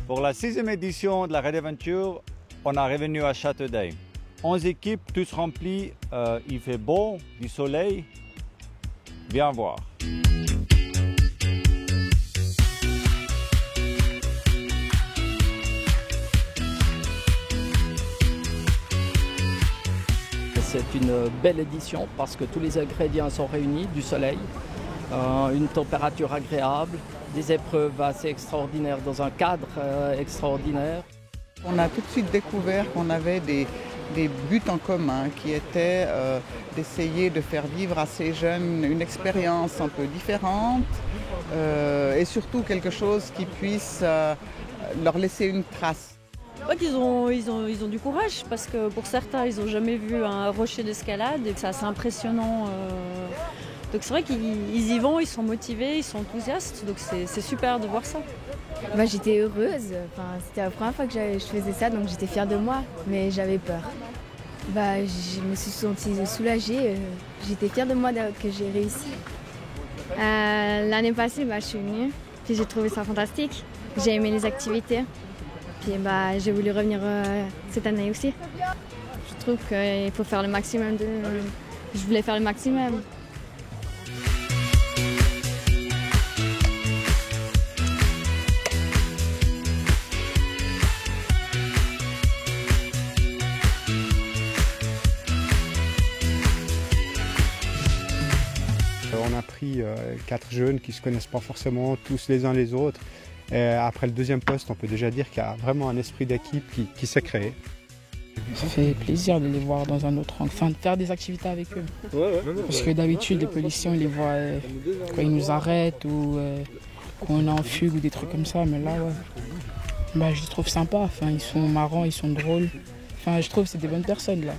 Pour la 6e édition de la Raid Aventure, on est revenu à Châteaudet. 11 équipes, tous remplies, il fait beau, du soleil. Viens voir. C'est une belle édition parce que tous les ingrédients sont réunis, du soleil, une température agréable, des épreuves assez extraordinaires dans un cadre extraordinaire. On a tout de suite découvert qu'on avait des buts en commun qui étaient d'essayer de faire vivre à ces jeunes une expérience un peu différente et surtout quelque chose qui puisse leur laisser une trace. Ouais, ils ont du courage parce que pour certains, ils n'ont jamais vu un rocher d'escalade et c'est assez impressionnant. Donc c'est vrai qu'ils y vont, ils sont motivés, ils sont enthousiastes, donc c'est super de voir ça. Bah, j'étais heureuse, c'était la première fois que je faisais ça, donc j'étais fière de moi, mais j'avais peur. Bah, je me suis sentie soulagée, j'étais fière de moi que j'ai réussi. L'année passée, je suis venue, puis j'ai trouvé ça fantastique, j'ai aimé les activités, puis j'ai voulu revenir cette année aussi. Je trouve qu'il faut faire le maximum, je voulais faire le maximum. On a pris 4 jeunes qui ne se connaissent pas forcément tous les uns les autres. Et après le deuxième poste, on peut déjà dire qu'il y a vraiment un esprit d'équipe qui s'est créé. Ça fait plaisir de les voir dans un autre angle, de faire des activités avec eux. Parce que d'habitude, les policiers, on les voit quand ils nous arrêtent ou quand on est en fugue ou des trucs comme ça. Mais là, je les trouve sympas. Ils sont marrants, ils sont drôles. Je trouve que c'est des bonnes personnes là.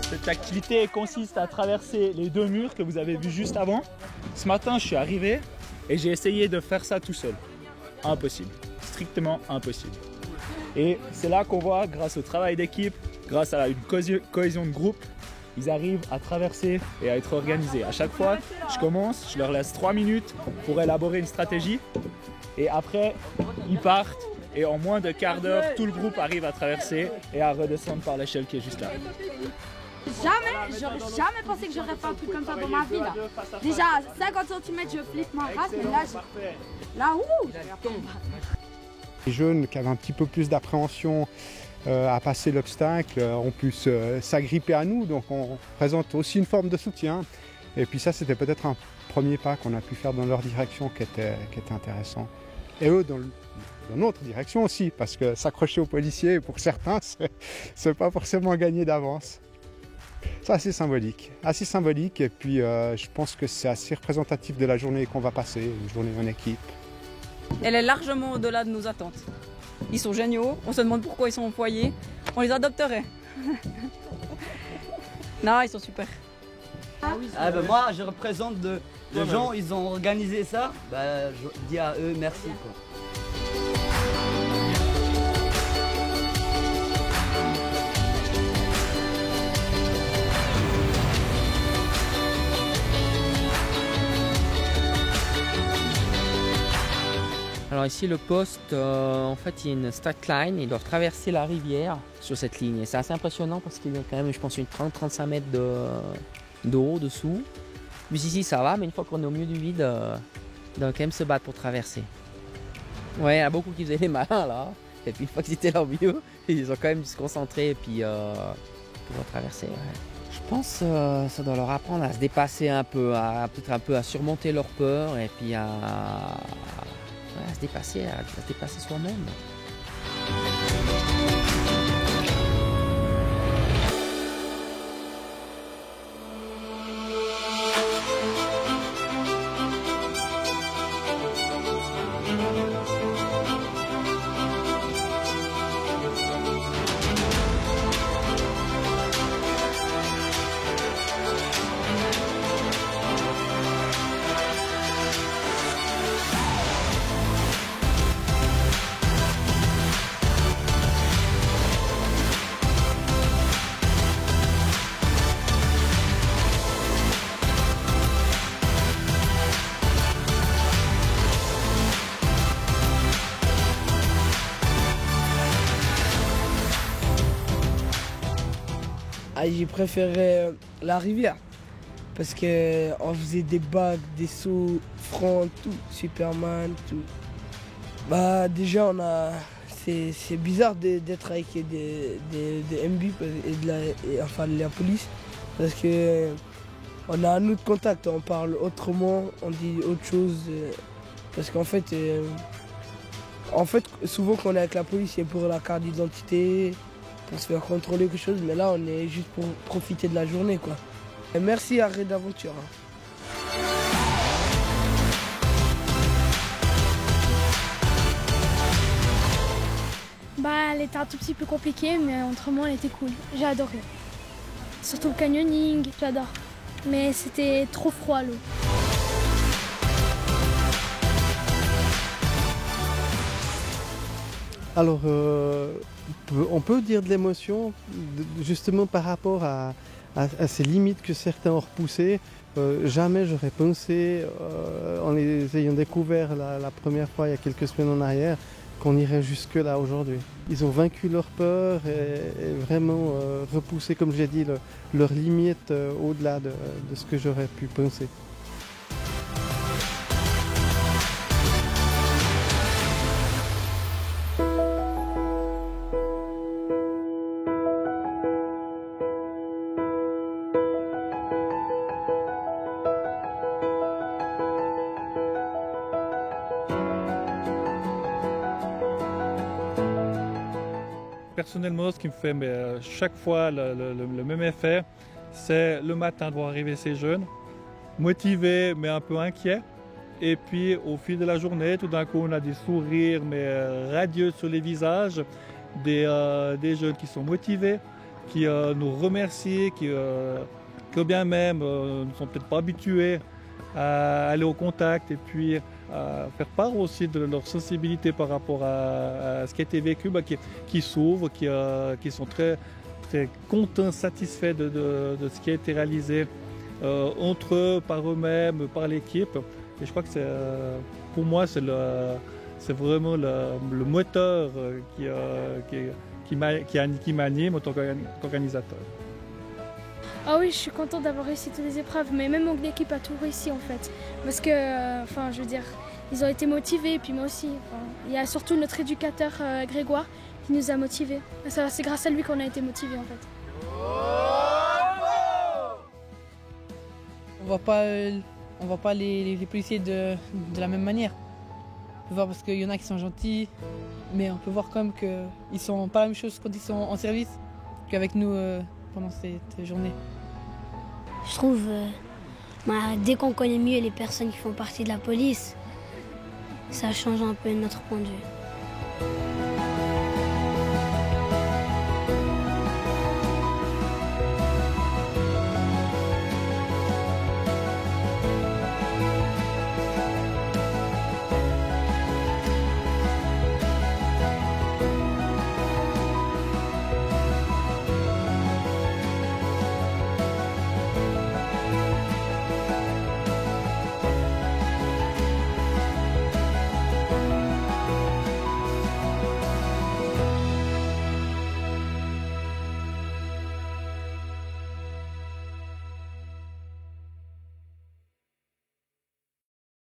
Cette activité consiste à traverser les 2 murs que vous avez vus juste avant. Ce matin, je suis arrivé et j'ai essayé de faire ça tout seul. Impossible, strictement impossible. Et c'est là qu'on voit, grâce au travail d'équipe, grâce à une cohésion de groupe, ils arrivent à traverser et à être organisés. À chaque fois, je commence, je leur laisse 3 minutes pour élaborer une stratégie et après, ils partent et en moins de quart d'heure, tout le groupe arrive à traverser et à redescendre par l'échelle qui est juste là. J'aurais jamais pensé que j'aurais fait un truc comme ça dans ma vie là. Déjà à 50 cm je flippe ma race, mais là Les jeunes qui avaient un petit peu plus d'appréhension à passer l'obstacle ont pu s'agripper à nous, donc on présente aussi une forme de soutien. Et puis ça, c'était peut-être un premier pas qu'on a pu faire dans leur direction qui était intéressant. Et eux dans notre direction aussi, parce que s'accrocher aux policiers, pour certains, c'est pas forcément gagné d'avance. C'est assez symbolique, et puis je pense que c'est assez représentatif de la journée qu'on va passer, une journée en équipe. Elle est largement au-delà de nos attentes. Ils sont géniaux, on se demande pourquoi ils sont au foyer, on les adopterait. Non, ils sont super. Moi, je représente les gens, ils ont organisé ça, je dis à eux merci, quoi. Alors ici le poste, en fait il y a une start line, ils doivent traverser la rivière sur cette ligne et c'est assez impressionnant parce qu'il y a quand même je pense une 30-35 mètres de d'eau dessous. Mais ici ça va, mais une fois qu'on est au milieu du vide, on doit quand même se battre pour traverser. Ouais, il y en a beaucoup qui faisaient les malins là. Et puis une fois qu'ils étaient là au milieu, ils ont quand même dû se concentrer et puis pouvoir traverser. Ouais. Je pense ça doit leur apprendre à se dépasser un peu, peut-être un peu à surmonter leur peur et puis à se dépasser soi-même. J'ai préféré la rivière parce qu'on faisait des bagues, des sauts, front, tout, Superman, tout. Bah déjà c'est bizarre d'être avec des MB et de la police parce que on a un autre contact, on parle autrement, on dit autre chose parce qu'en fait souvent quand on est avec la police c'est pour la carte d'identité, pour se faire contrôler quelque chose, mais là on est juste pour profiter de la journée quoi. Et merci à Red Aventure. Bah elle était un tout petit peu compliquée, mais autrement elle était cool. J'ai adoré. Surtout le canyoning, j'adore. Mais c'était trop froid l'eau. Alors, on peut dire de l'émotion, justement par rapport à ces limites que certains ont repoussées. Jamais j'aurais pensé, en les ayant découverts la première fois il y a quelques semaines en arrière, qu'on irait jusque là aujourd'hui. Ils ont vaincu leur peur et vraiment repoussé, comme j'ai dit, leurs limites au-delà de ce que j'aurais pu penser. Personnellement, ce qui me fait chaque fois le même effet, c'est le matin de voir arriver ces jeunes, motivés mais un peu inquiets. Et puis au fil de la journée, tout d'un coup, on a des sourires mais radieux sur les visages, des jeunes qui sont motivés, qui nous remercient, qui bien même ne sont peut-être pas habitués à aller au contact et puis à faire part aussi de leur sensibilité par rapport à ce qui a été vécu, qui s'ouvrent, qui sont très, très contents, satisfaits de ce qui a été réalisé entre eux, par eux-mêmes, par l'équipe. Et je crois que pour moi, c'est vraiment le moteur qui m'anime en tant qu'organisateur. Ah oui, je suis contente d'avoir réussi toutes les épreuves, mais même mon équipe a tout réussi en fait. Parce que, je veux dire, ils ont été motivés, et puis moi aussi. Il y a surtout notre éducateur Grégoire qui nous a motivés. C'est grâce à lui qu'on a été motivés en fait. On voit pas les policiers de la même manière. On peut voir parce qu'il y en a qui sont gentils, mais on peut voir quand même qu'ils sont pas la même chose quand ils sont en service qu'avec nous pendant cette journée. Je trouve, dès qu'on connaît mieux les personnes qui font partie de la police, ça change un peu notre point de vue.